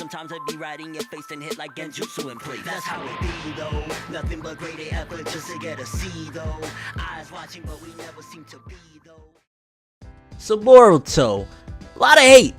Sometimes I be right in your face and hit like Genjutsu in place. That's how it be though. Nothing but great effort just to get a C though. Eyes watching but we never seem to be though. So Boruto, a lot of hate.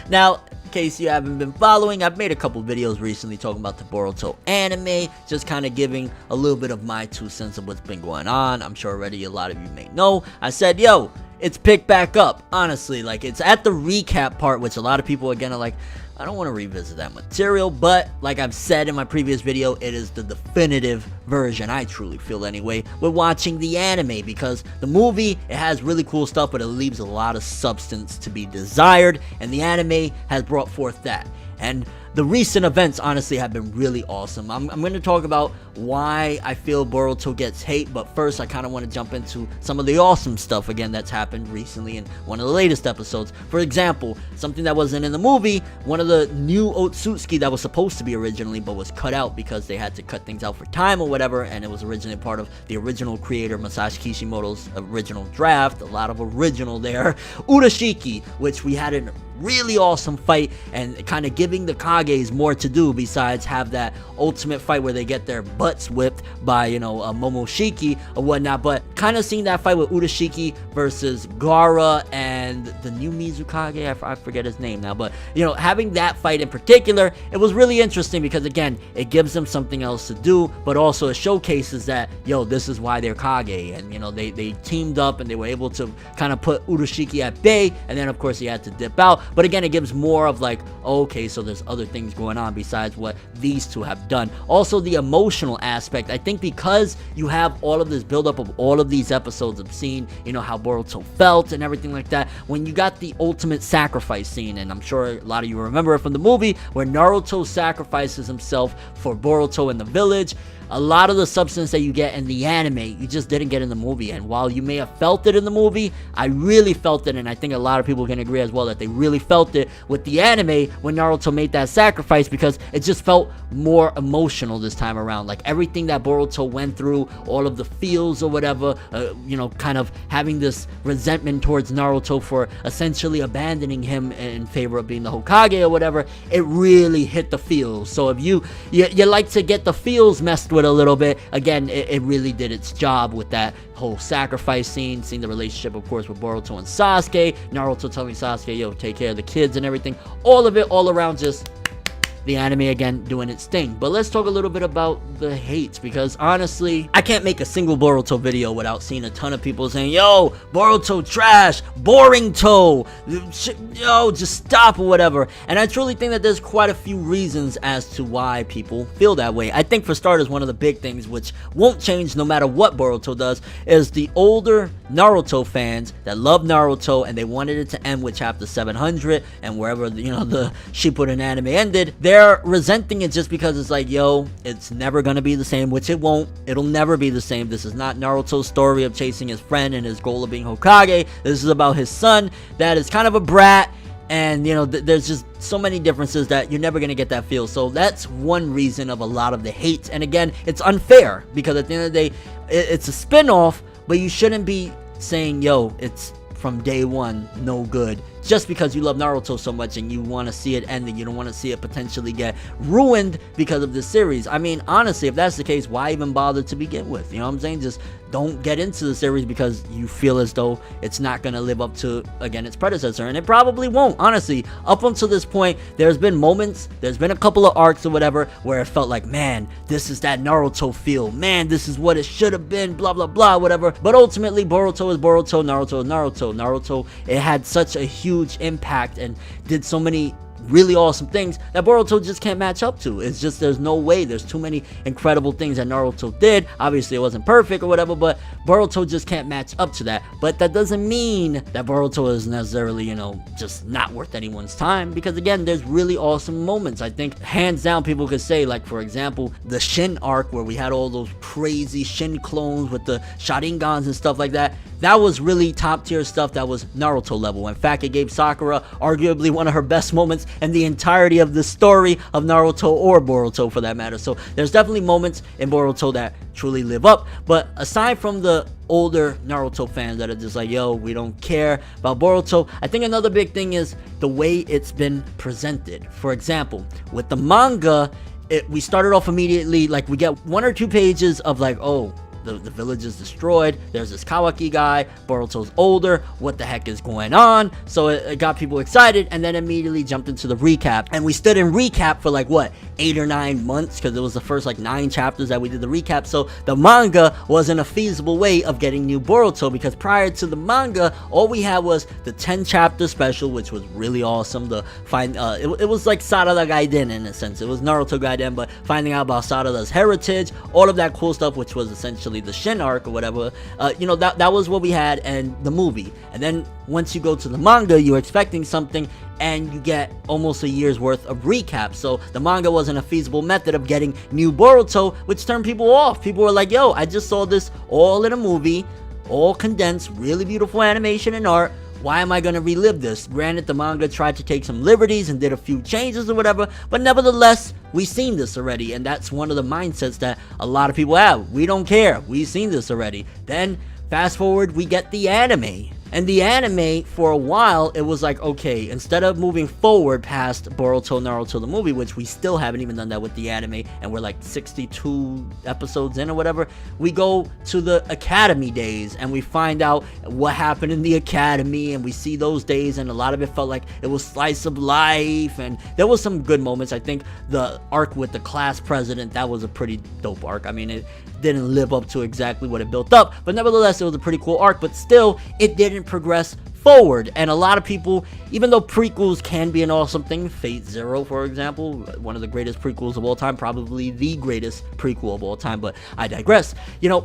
Now, in case you haven't been following, I've made a couple videos recently talking about the Boruto anime, just kind of giving a little bit of my 2 cents of what's been going on. I'm sure already a lot of you may know. I said, yo, it's picked back up. Honestly, like, it's at the recap part, which a lot of people again are like, I don't want to revisit that material, but like I've said in my previous video, it is the definitive version, I truly feel anyway, with watching the anime, because the movie, it has really cool stuff, but it leaves a lot of substance to be desired, and the anime has brought forth that. And the recent events honestly have been really awesome. I'm going to talk about why I feel Boruto gets hate, but first I kind of want to jump into some of the awesome stuff again that's happened recently in one of the latest episodes. For example, something that wasn't in the movie, one of the new Otsutsuki that was supposed to be originally but was cut out because they had to cut things out for time or whatever, and it was originally part of the original creator Masashi Kishimoto's original draft. A lot of original there. Urashiki, which we had a really awesome fight, and kind of giving the Kages more to do besides have that ultimate fight where they get their butts whipped by, you know, Momoshiki or whatnot. But kind of seeing that fight with Urashiki versus Gaara and the new Mizukage, I forget his name now, but you know, having that fight in particular, it was really interesting because again, it gives them something else to do, but also it showcases that, yo, this is why they're Kage, and you know, they teamed up and they were able to kind of put Urashiki at bay, and then of course he had to dip out. But again, it gives more of like, okay, so there's other things going on besides what these two have done. Also, the emotional aspect, I think because you have all of this buildup of all of these episodes of seeing, you know, how Boruto felt and everything like that, when you got the ultimate sacrifice scene, and I'm sure a lot of you remember it from the movie, where Naruto sacrifices himself for Boruto in the village. A lot of the substance that you get in the anime, you just didn't get in the movie. And while you may have felt it in the movie, I really felt it, and I think a lot of people can agree as well that they really felt it with the anime when Naruto made that sacrifice, because it just felt more emotional this time around. Like everything that Boruto went through, all of the feels or whatever, you know, kind of having this resentment towards Naruto for essentially abandoning him in favor of being the Hokage or whatever, it really hit the feels. So if you like to get the feels messed with a little bit, again, it really did its job with that whole sacrifice scene, seeing the relationship of course with Boruto and Sasuke, Naruto telling Sasuke, yo, take care of the kids and everything, all of it, all around, just the anime again doing its thing. But let's talk a little bit about the hate, because honestly, I can't make a single Boruto video without seeing a ton of people saying, yo, Boruto trash, boring toe, yo, just stop or whatever. And I truly think that there's quite a few reasons as to why people feel that way. I think for starters, one of the big things which won't change no matter what Boruto does is the older Naruto fans that love Naruto and they wanted it to end with chapter 700 and wherever, you know, the Shippuden anime ended. They're resenting it just because it's like, yo, it's never gonna be the same, which it won't. It'll never be the same. This is not Naruto's story of chasing his friend and his goal of being Hokage. This is about his son that is kind of a brat, and you know, there's just so many differences that you're never gonna get that feel. So that's one reason of a lot of the hate. And again, it's unfair because at the end of the day, it's a spin-off, but you shouldn't be saying, yo, it's from day one no good just because you love Naruto so much and you want to see it end and you don't want to see it potentially get ruined because of this series. I mean, honestly, if that's the case, why even bother to begin with? You know what I'm saying? Just don't get into the series because you feel as though it's not going to live up to, again, its predecessor, and it probably won't. Honestly, up until this point, there's been moments, there's been a couple of arcs or whatever where it felt like, man, this is that Naruto feel, man, this is what it should have been, blah blah blah, whatever. But ultimately, Boruto is Boruto, Naruto is Naruto. It had such a huge impact and did so many really awesome things that Boruto just can't match up to. It's just, there's no way. There's too many incredible things that Naruto did. Obviously it wasn't perfect or whatever, but Boruto just can't match up to that. But that doesn't mean that Boruto is necessarily, you know, just not worth anyone's time, because again, there's really awesome moments. I think hands down people could say, like for example, the Shin arc where we had all those crazy Shin clones with the Sharingans and stuff like that. that was really top tier stuff that was Naruto level. In fact, it gave Sakura arguably one of her best moments in the entirety of the story of Naruto or Boruto for that matter. So there's definitely moments in Boruto that truly live up. But aside from the older Naruto fans that are just like, yo, we don't care about Boruto, I think another big thing is the way it's been presented. For example, with the manga, we started off immediately, like we get 1 or 2 pages of like, oh, the village is destroyed, there's this Kawaki guy, Boruto's older, what the heck is going on? So it got people excited, and then immediately jumped into the recap, and we stood in recap for like what, 8 or 9 months, because it was the first like 9 chapters that we did the recap. So the manga wasn't a feasible way of getting new Boruto, because prior to the manga, all we had was the 10 chapter special, which was really awesome. The it was like Sarada Gaiden in a sense. It was Naruto Gaiden, but finding out about Sarada's heritage, all of that cool stuff, which was essentially the Shin arc or whatever. That was what we had, and the movie. And then once you go to the manga, you're expecting something, and you get almost a year's worth of recap. So the manga wasn't a feasible method of getting new Boruto, which turned people off. People were like, yo, I just saw this all in a movie, all condensed, really beautiful animation and art. Why am I going to relive this? Granted, the manga tried to take some liberties and did a few changes or whatever, but nevertheless, we've seen this already, and that's one of the mindsets that a lot of people have. We don't care. We've seen this already. Then, fast forward, we get the anime. And the anime, for a while, it was like, okay, instead of moving forward past Boruto Naruto the movie, which we still haven't even done that with the anime, and we're like 62 episodes in or whatever, we go to the academy days, and we find out what happened in the academy, and we see those days, and a lot of it felt like it was slice of life, and there was some good moments. I think the arc with the class president, that was a pretty dope arc. I mean, it didn't live up to exactly what it built up, but nevertheless, it was a pretty cool arc, but still, it didn't progress forward. And a lot of people, even though prequels can be an awesome thing, Fate Zero, for example, one of the greatest prequels of all time, probably the greatest prequel of all time, but I digress.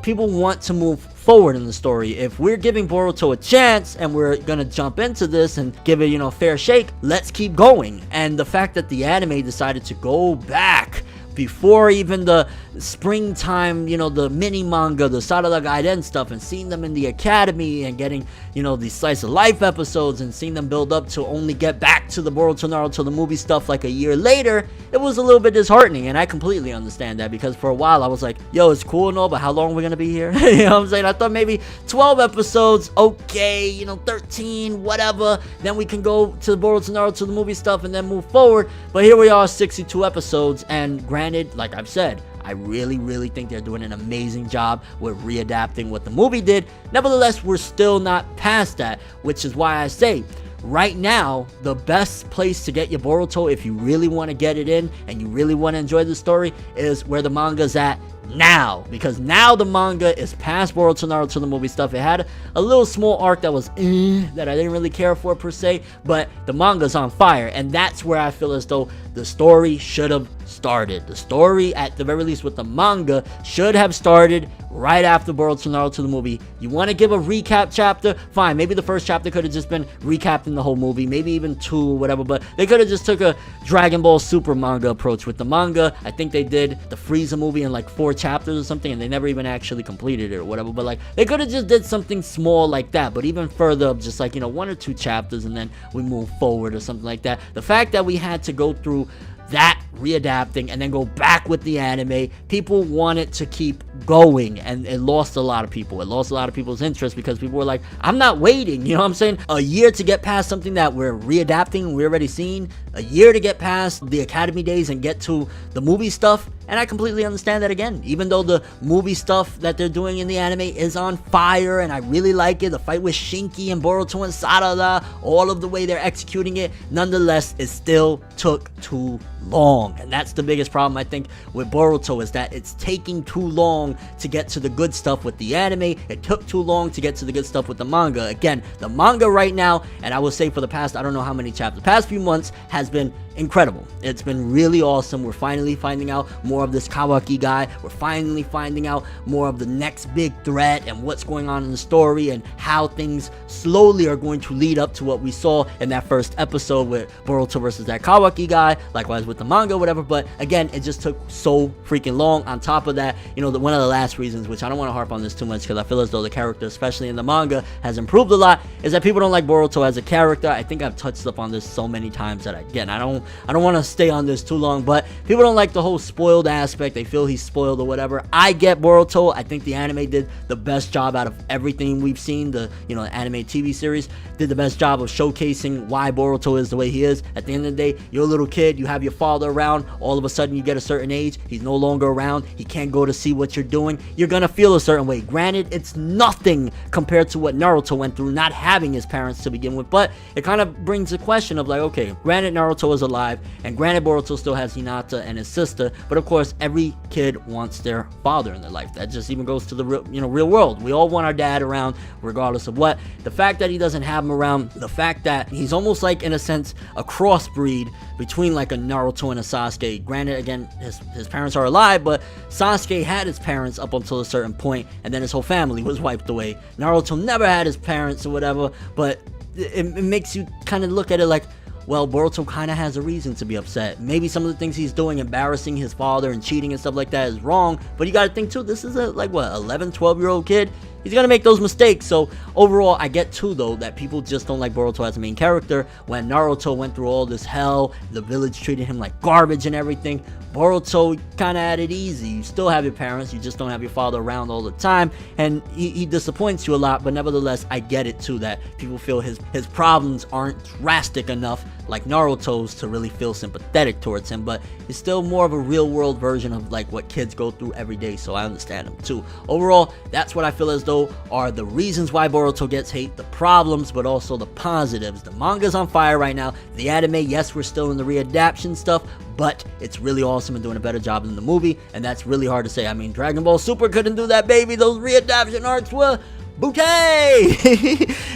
People want to move forward in the story. If we're giving Boruto a chance and we're gonna jump into this and give it, a fair shake, let's keep going. And the fact that the anime decided to go back before even the springtime, the mini manga, the Sarada Gaiden stuff, and seeing them in the academy and getting, these slice of life episodes and seeing them build up to only get back to the Boruto Naruto the movie stuff like a year later, it was a little bit disheartening. And I completely understand that, because for a while I was like, yo, it's cool and all, but how long are we gonna be here? You know what I'm saying? I thought maybe 12 episodes, okay, 13, whatever, then we can go to the Boruto Naruto the movie stuff and then move forward. But here we are, 62 episodes, and granted, like I've said, I really, really think they're doing an amazing job with readapting what the movie did. Nevertheless, we're still not past that, which is why I say, right now, the best place to get your Boruto, if you really want to get it in and you really want to enjoy the story, is where the manga's at now, because now the manga is past Boruto Naruto the movie stuff. It had a little small arc that was that I didn't really care for per se, but the manga's on fire, and that's where I feel as though the story should have started. The story, at the very least with the manga, should have started right after Boruto Naruto the movie. You want to give a recap chapter? Fine, maybe the first chapter could have just been recapping the whole movie, maybe even 2 or whatever, but they could have just took a Dragon Ball Super manga approach with the manga. I think they did the Frieza movie in like 4 chapters or something, and they never even actually completed it or whatever, but like they could have just did something small like that, but even further up, just like 1 or 2 chapters and then we move forward or something like that. The fact that we had to go through that readapting and then go back with the anime, people wanted to keep going, and it lost a lot of people. It lost a lot of people's interest, because people were like, I'm not waiting, you know what I'm saying, a year to get past something that we're readapting and we're already seen, a year to get past the academy days and get to the movie stuff. And I completely understand that. Again, even though the movie stuff that they're doing in the anime is on fire and I really like it, the fight with Shinki and Boruto and Sarada, all of the way they're executing it, nonetheless, it still took too long. And that's the biggest problem I think with Boruto, is that it's taking too long to get to the good stuff with the anime. It took too long to get to the good stuff with the manga. Again, the manga right now, and I will say for the past, I don't know how many chapters, the past few months, has been incredible. It's been really awesome. We're finally finding out more of this Kawaki guy. We're finally finding out more of the next big threat and what's going on in the story and how things slowly are going to lead up to what we saw in that first episode with Boruto versus that Kawaki guy, likewise with the manga, whatever. But again, it just took so freaking long. On top of that, you know, one of the last reasons, which I don't want to harp on this too much because I feel as though the character, especially in the manga, has improved a lot, is that people don't like Boruto as a character. I think I've touched up on this so many times that again, I don't want to stay on this too long, but people don't like the whole spoiled aspect. They feel he's spoiled or whatever. I get Boruto. I think the anime did the best job out of everything we've seen. The anime TV series did the best job of showcasing why Boruto is the way he is. At the end of the day, you're a little kid, you have your father around, all of a sudden you get a certain age, he's no longer around, he can't go to see what you're doing, you're gonna feel a certain way. Granted, it's nothing compared to what Naruto went through, not having his parents to begin with, but it kind of brings a question of like, okay, granted Naruto is alive, and granted Boruto still has Hinata and his sister, but of course every kid wants their father in their life. That just even goes to the real world. We all want our dad around regardless of what. The fact that he doesn't have him around, the fact that he's almost like, in a sense, a crossbreed between like a Naruto and a Sasuke. Granted, again, his parents are alive, but Sasuke had his parents up until a certain point, and then his whole family was wiped away. Naruto never had his parents or whatever, but it makes you kind of look at it like, well, Boruto kind of has a reason to be upset. Maybe some of the things he's doing, embarrassing his father and cheating and stuff like that, is wrong, but you gotta think too, this is a, like, what, 11, 12-year-old kid? He's gonna make those mistakes. So overall, I get too, though, that people just don't like Boruto as a main character. When Naruto went through all this hell, the village treated him like garbage and everything, Boruto kind of had it easy. You still have your parents, you just don't have your father around all the time, and he disappoints you a lot. But nevertheless, I get it too, that people feel his problems aren't drastic enough like Naruto's to really feel sympathetic towards him, but it's still more of a real world version of like what kids go through every day, so I understand him too. Overall, that's what I feel as though are the reasons why Boruto gets hate, the problems, but also the positives. The manga's on fire right now. The anime, yes, we're still in the readaptation stuff, but it's really awesome and doing a better job than the movie, and that's really hard to say. I mean, Dragon Ball Super couldn't do that, baby. Those readaptation arcs were bouquet.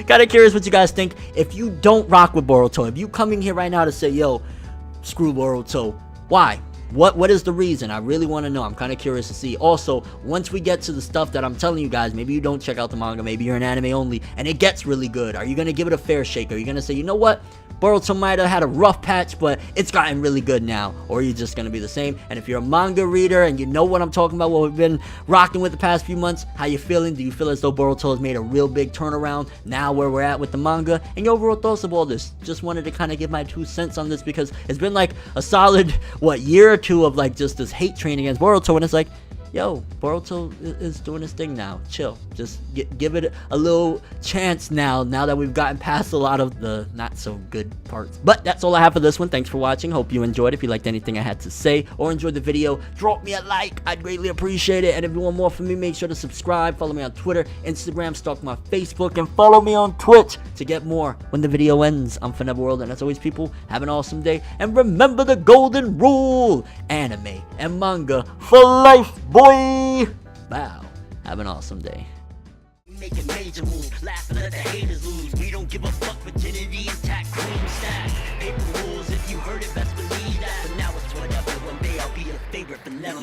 Kinda curious what you guys think. If you don't rock with Boruto, if you coming here right now to say, yo, screw Boruto, why? What is the reason? I really want to know. I'm kind of curious to see. Also, once we get to the stuff that I'm telling you guys, maybe you don't check out the manga, maybe you're an anime only, and it gets really good. Are you going to give it a fair shake? Are you going to say, you know what? Boruto might have had a rough patch, but it's gotten really good now. Or are you just going to be the same? And if you're a manga reader and you know what I'm talking about, what we've been rocking with the past few months, how you feeling? Do you feel as though Boruto has made a real big turnaround now where we're at with the manga? And your overall thoughts of all this? Just wanted to kind of give my 2 cents on this because it's been like a solid, year or two of like just this hate train against Boruto, and it's like, yo, Boruto is doing his thing now. Chill. Just give it a little chance now that we've gotten past a lot of the not so good parts. But that's all I have for this one. Thanks for watching. Hope you enjoyed. If you liked anything I had to say or enjoyed the video, drop me a like. I'd greatly appreciate it. And if you want more from me, make sure to subscribe. Follow me on Twitter, Instagram, stalk my Facebook, and follow me on Twitch to get more when the video ends. I'm ForneverWorld, and as always, people, have an awesome day. And remember the golden rule: anime and manga for life, boy. Wow. Have an awesome day. Making major moves, laughing at the haters lose. We don't give a fuck, virginity intact, cream stack. Paper rules, if you heard it, best believe that. But now it's whatever, one day I'll be your favorite, but never.